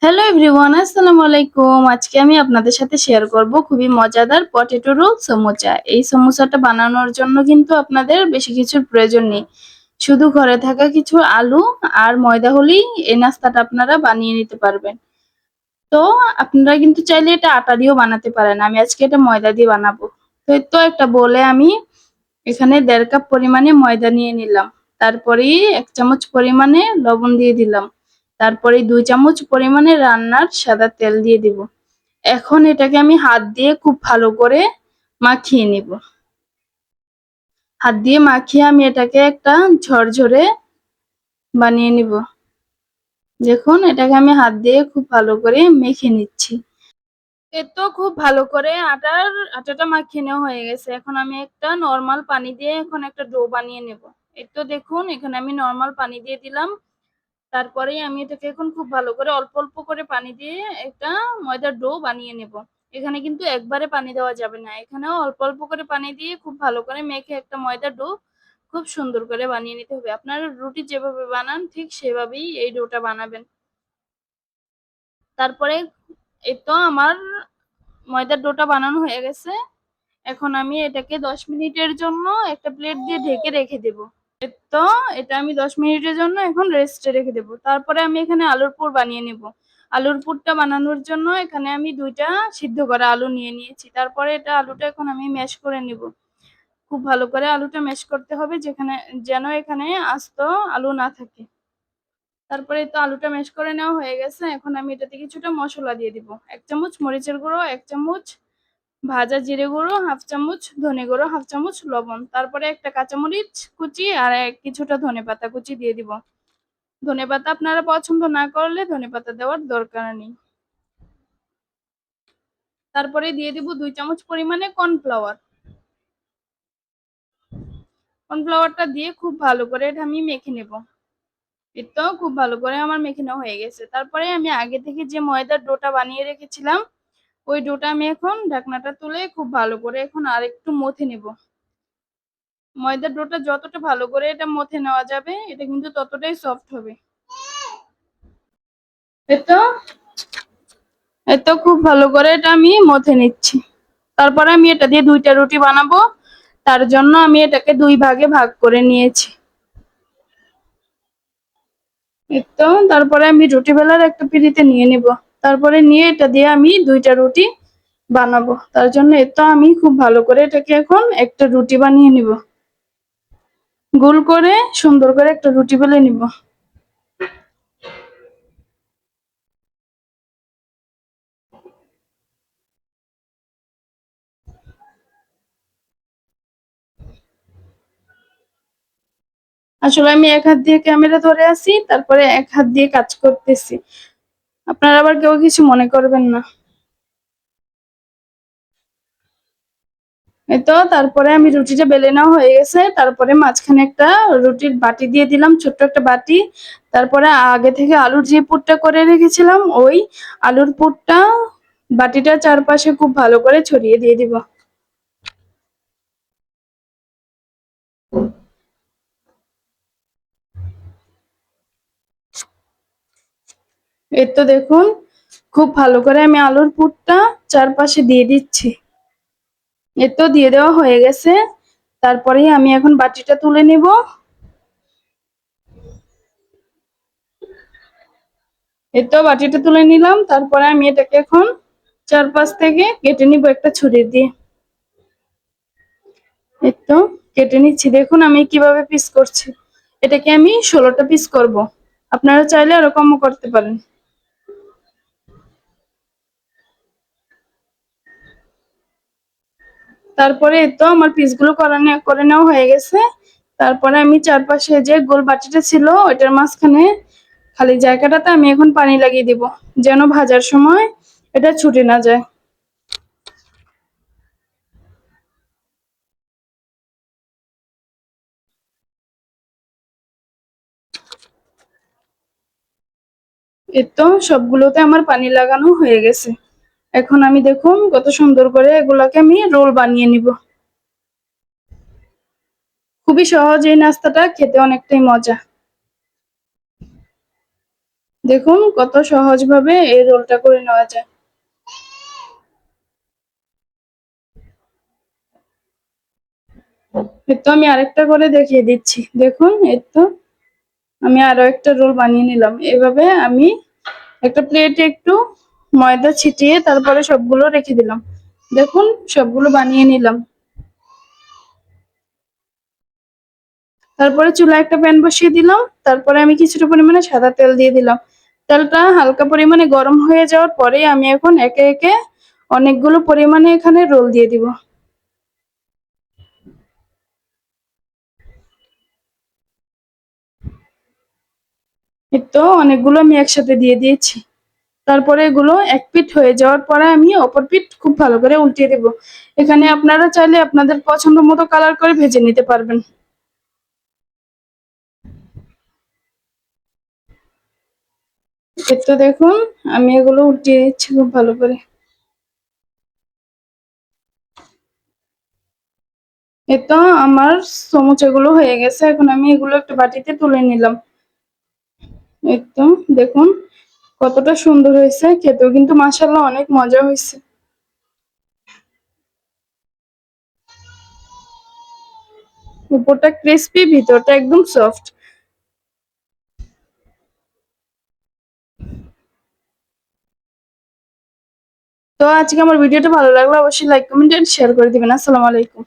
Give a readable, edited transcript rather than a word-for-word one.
Hello everyone, আসসালামু আলাইকুম। আজকে আমি আপনাদের সাথে শেয়ার করব খুবই মজাদার পটেটো রোল সমোচা। এই সমোসাটা বানানোর জন্য কিন্তু আপনাদের বেশি কিছুর প্রয়োজন নেই। শুধু ঘরে থাকা কিছু আলু আর ময়দা হলেই এই নাস্তাটা আপনারা বানিয়ে নিতে পারবেন। তো আপনারা কিন্তু চাইলে এটা আটা দিয়েও বানাতে পারেন। আমি আজকে এটা ময়দা দিয়ে বানাবো। তো একটা বলে আমি এখানে 1.5 কাপ পরিমাণে ময়দা নিয়ে নিলাম। তারপরেই 1 চামচ পরিমাণে লবণ দিয়ে দিলাম। তারপরে 2 চামচ পরিমাণে রান্নার সাদা তেল দিয়ে দিব। এখন এটাকে আমি হাত দিয়ে খুব ভালো করে মাখিয়ে নিব। হাত দিয়ে মাখিয়ে আমি এটাকে একটা ঝরঝরে বানিয়ে নিব। দেখুন এটাকে আমি হাত দিয়ে খুব ভালো করে মেখে নিচ্ছি। তো খুব ভালো করে আটাটা মাখিয়ে নেওয়া হয়ে গেছে। এখন আমি একটা নরমাল পানি দিয়ে এখন একটা ডো বানিয়ে নেব। তো দেখুন এখানে আমি নরমাল পানি দিয়ে দিলাম। তারপরেই আমি এটাকে এখন খুব ভালো করে অল্প অল্প করে পানি দিয়ে একটা ময়দার ডো বানিয়ে নেব। এখানে কিন্তু একবারে পানি দেওয়া যাবে না। এখানেও অল্প অল্প করে পানি দিয়ে খুব ভালো করে মেখে একটা ময়দার ডো খুব সুন্দর করে বানিয়ে নিতে হবে। আপনারা রুটি যেভাবে বানান ঠিক সেভাবেই এই ডোটা বানাবেন। তারপরে আমার ময়দার ডোটা বানানো হয়ে গেছে। এখন আমি এটাকে 10 মিনিটের জন্য একটা প্লেট দিয়ে ঢেকে রেখে দেব। তো এটা আমি 10 মিনিটের জন্য এখন রেস্টে রেখে দেব। তারপরে আমি এখানে আলুর পুর বানিয়ে নেব। আলুর পুরটা বানানোর জন্য এখানে আমি 2টা সিদ্ধ করা আলু নিয়ে নিয়েছি। তারপরে আলুটা এখন আমি ম্যাশ করে নেব। খুব ভালো করে আলুটা ম্যাশ করতে হবে যেন এখানে আস্ত আলু না থাকে। তারপরে আলুটা ম্যাশ করে নেওয়া হয়ে গেছে। এখন আমি এটাতে কিছুটা মশলা দিয়ে দিব। 1 চামচ মরিচের গুঁড়ো, 1 চামচ ভাজা জিরে গুঁড়ো, 1/2 চামচ ধনে গুঁড়ো, 1/2 চামচ লবণ। তারপরে একটা কাঁচামরিচ কুচি আর কিছুটা ধনেপাতা কুচি দিয়ে দিব। ধনেপাতা আপনারা পছন্দ না করলে ধনেপাতা দেওয়ার দরকার নেই। তারপরে দিয়ে দিব 2 চামচ পরিমাণে কর্নফ্লাওয়ার। কর্নফ্লাওয়ারটা দিয়ে খুব ভালো করে এটা আমি মেখে নেব। খুব ভালো করে আমার মেখে নেওয়া হয়ে গেছে। তারপরে আমি আগে থেকে যে ময়দার ডোটা বানিয়ে রেখেছিলাম ওই ডোটা আমি এখন ঢাকনাটা তুলে খুব ভালো করে এখন আরেকটু মথে নেব। ময়দার ডোটা যতটা ভালো করে এটা মথে নেওয়া যাবে এটা কিন্তু ততটাই সফট হবে। এতো এতো খুব ভালো করে এটা আমি মথে নিচ্ছি। তারপরে আমি এটা দিয়ে 2টা রুটি বানাবো। তার জন্য আমি এটাকে 2 ভাগে ভাগ করে নিয়েছি। তারপরে আমি রুটি বেলার একটা পিঁড়িতে নিয়ে নিব। তারপরে নিয়ে এটা দিয়ে আমি 2টা রুটি বানাবো। তার জন্য আমি খুব ভালো করে এটাকে এখন একটা রুটি বানিয়ে নিব। গোল করে সুন্দর করে একটা রুটি বেলে নিব। আসলে আমি এক হাত দিয়ে ক্যামেরা ধরে আছি, তারপরে এক হাত দিয়ে কাজ করতেছি। আপনারা আবার কেউ কিছু মনে করবেন না। তারপরে আমি রুটিটা বেলে নেওয়া হয়ে গেছে। তারপরে মাঝখানে একটা রুটির বাটি দিয়ে দিলাম, ছোট্ট একটা বাটি। তারপরে আগে থেকে আলুর যে পুরটা করে রেখেছিলাম ওই আলুর পুরটা বাটিটার চারপাশে খুব ভালো করে ছড়িয়ে দিয়ে দিব। দেখুন খুব ভালো করে আমি আলুর পুরটা চারপাশে দিয়ে দিচ্ছি। দিয়ে দেওয়া হয়ে গেছে। তারপরে আমি এখন বাটিটা তুলে নিব। বাটিটা তুলে নিলাম। তারপরে আমি এটাকে এখন চারপাশ থেকে কেটে নিব একটা ছুরি দিয়ে। কেটে নিচ্ছি। দেখুন আমি কিভাবে পিস করছি। এটাকে আমি 16টা পিস করব। আপনারা চাইলে এরকমও করতে পারেন। তারপরে আমার পিসগুলো করে নেওয়া হয়ে গেছে। তারপরে আমি চারপাশে যে গোল বাটিটা ছিল ওইটার মাঝখানে খালি জায়গাটাতে আমি এখন পানি লাগিয়ে দিব, যেন ভাজার সময় এটা ছুটে না যায়। সবগুলোতে আমার পানি লাগানো হয়ে গেছে। এখন আমি দেখুন কত সুন্দর করে এগুলাকে আমি রোল বানিয়ে নিব। খুবই সহজ এই নাস্তাটা, খেতে অনেকটাই মজা। দেখুন কত সহজভাবে এই রোলটা করে নেওয়া যায়। এই তো আমি আরেকটা করে দেখিয়ে দিচ্ছি। দেখুন এই তো আমি আরো একটা রোল বানিয়ে নিলাম। এভাবে আমি একটা প্লেটে একটু ময়দা ছিটিয়ে তারপরে সবগুলো রেখে দিলাম। দেখুন সবগুলো বানিয়ে নিলাম। তারপরে চুলায় একটা প্যান বসিয়ে দিলাম। তারপরে আমি কিছুটা পরিমাণে সাদা তেল দিয়ে দিলাম। তেলটা হালকা পরিমাণে গরম হয়ে যাওয়ার পরে আমি এখন একে একে অনেকগুলো পরিমাণে এখানে রোল দিয়ে দিব। এই তো অনেকগুলো আমি একসাথে দিয়ে দিয়েছি। তারপরে এগুলো এক পিঠ হয়ে যাওয়ার পরে আমি অপর পিঠ খুব ভালো করে উল্টিয়ে দেব। এখানে আপনারা চাইলে আপনাদের পছন্দ মতো কালার করে ভেজে নিতে পারবেন। এই তো দেখুন আমি এগুলো উল্টিয়ে দিচ্ছি খুব ভালো করে। এই তো আমার সমুচাগুলো হয়ে গেছে। এখন আমি এগুলো একটা বাটিতে তুলে নিলাম। এই তো দেখুন কতটা সুন্দর হয়েছে, খেতেও কিন্তু মাশাআল্লাহ অনেক মজা হয়েছে। উপরটা ক্রিস্পি, ভিতরটা একদম সফট। তো আজকে আমার ভিডিওটা ভালো লাগলে অবশ্যই লাইক কমেন্ট এন্ড শেয়ার করে দিবেন। আসসালামু আলাইকুম।